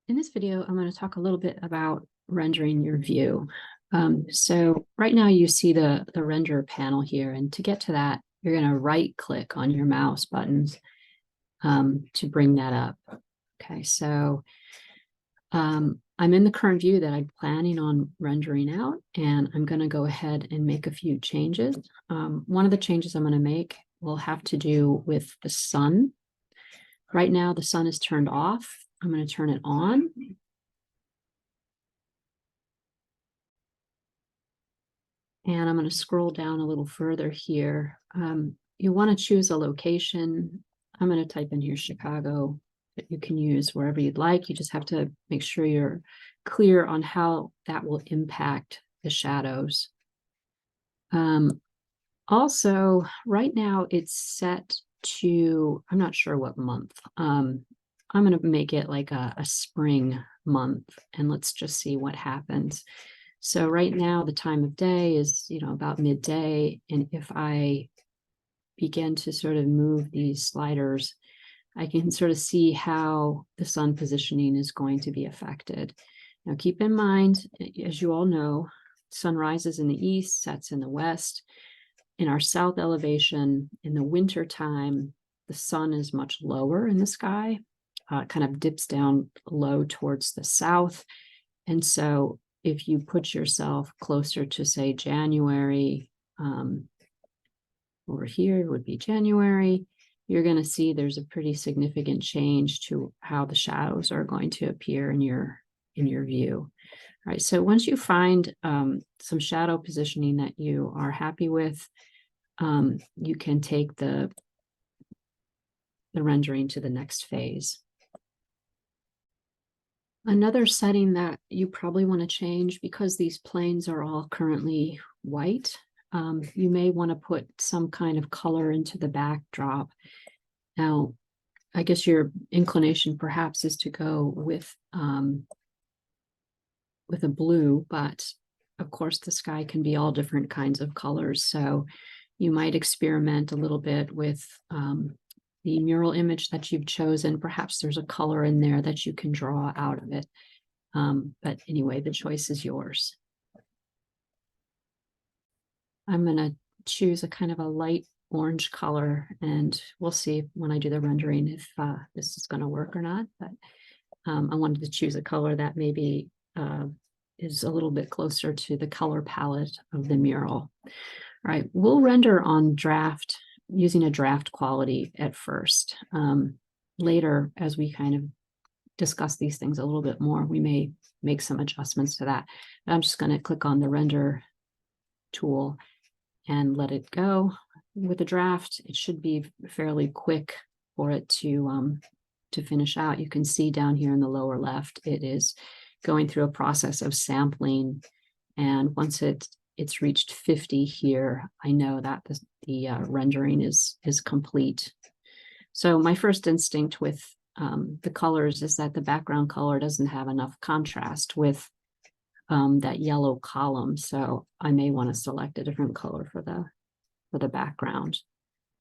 In this video, I'm going to talk a little bit about rendering your view. So right now you see the render panel here, and to get to that, you're going to right click on your mouse buttons to bring that up. Okay, so I'm in the current view that I'm planning on rendering out, and I'm going to go ahead and make a few changes. One of the changes I'm going to make will have to do with the sun. Right now, the sun is turned off. I'm going to turn it on. And I'm going to scroll down a little further here. You want to choose a location. I'm going to type in here Chicago, but you can use wherever you'd like. You just have to make sure you're clear on how that will impact the shadows. Also, right now it's set to, I'm not sure what month. I'm going to make it like a spring month, and let's just see what happens. So right now the time of day is, about midday. And if I begin to sort of move these sliders, I can sort of see how the sun positioning is going to be affected. Now, keep in mind, as you all know, sun rises in the east, sets in the west. In our south elevation, in the winter time, the sun is much lower in the sky, kind of dips down low towards the south. And so if you put yourself closer to, say, January, over here would be January, you're going to see there's a pretty significant change to how the shadows are going to appear in your view. All right, so once you find some shadow positioning that you are happy with, you can take the rendering to the next phase. Another setting that you probably want to change, because these planes are all currently white, you may want to put some kind of color into the backdrop. Now, I guess your inclination perhaps is to go with a blue, but of course the sky can be all different kinds of colors. So you might experiment a little bit with the mural image that you've chosen. Perhaps there's a color in there that you can draw out of it. But anyway, the choice is yours. I'm going to choose a kind of a light orange color, and we'll see when I do the rendering if this is going to work or not. But I wanted to choose a color that maybe is a little bit closer to the color palette of the mural. All right, we'll render on draft using a draft quality at first. Later, as we kind of discuss these things a little bit more, we may make some adjustments to that. But I'm just going to click on the render tool and let it go. With the draft, it should be fairly quick for it to finish out. You can see down here in the lower left, it is going through a process of sampling. And once it's reached 50 here, I know that the rendering is complete. So my first instinct with the colors is that the background color doesn't have enough contrast with that yellow column. So I may want to select a different color for the background.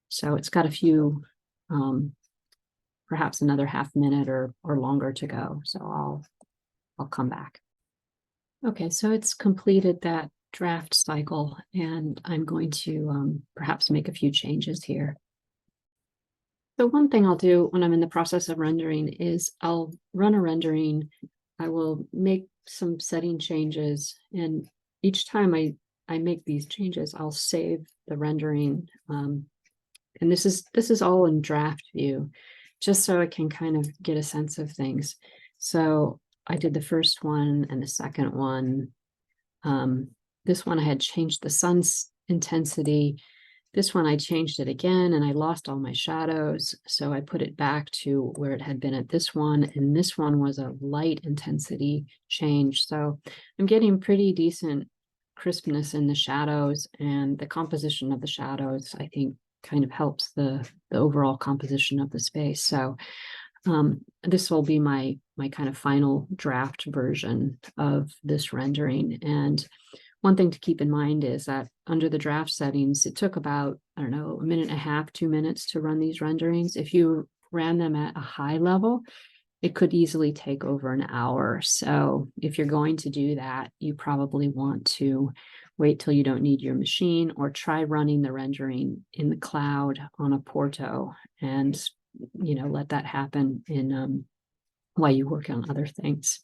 So it's got a few, perhaps another half minute or longer to go. So I'll come back. Okay, so it's completed that draft cycle, and I'm going to perhaps make a few changes here. So one thing I'll do when I'm in the process of rendering is I'll run a rendering. I will make some setting changes, and each time I make these changes, I'll save the rendering. And this is all in draft view, just so I can kind of get a sense of things. So I did the first one and the second one. This one I had changed the sun's intensity. This one I changed it again, and I lost all my shadows. So I put it back to where it had been at this one. And this one was a light intensity change. So I'm getting pretty decent crispness in the shadows, and the composition of the shadows, I think, kind of helps the overall composition of the space. So this will be my kind of final draft version of this rendering. And one thing to keep in mind is that under the draft settings, it took about, I don't know, 1.5 minutes, 2 minutes to run these renderings. If you ran them at a high level, it could easily take over an hour. So if you're going to do that, you probably want to wait till you don't need your machine, or try running the rendering in the cloud on a Porto, and let that happen in while you work on other things.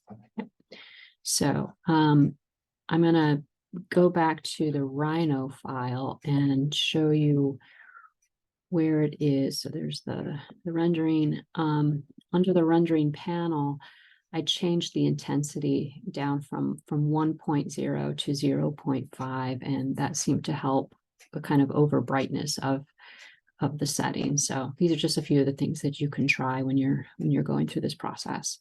So I'm going to go back to the Rhino file and show you where it is. So there's the rendering. Under the rendering panel, I changed the intensity down from 1.0 to 0.5, and that seemed to help the kind of over brightness of the setting. So these are just a few of the things that you can try when you're going through this process.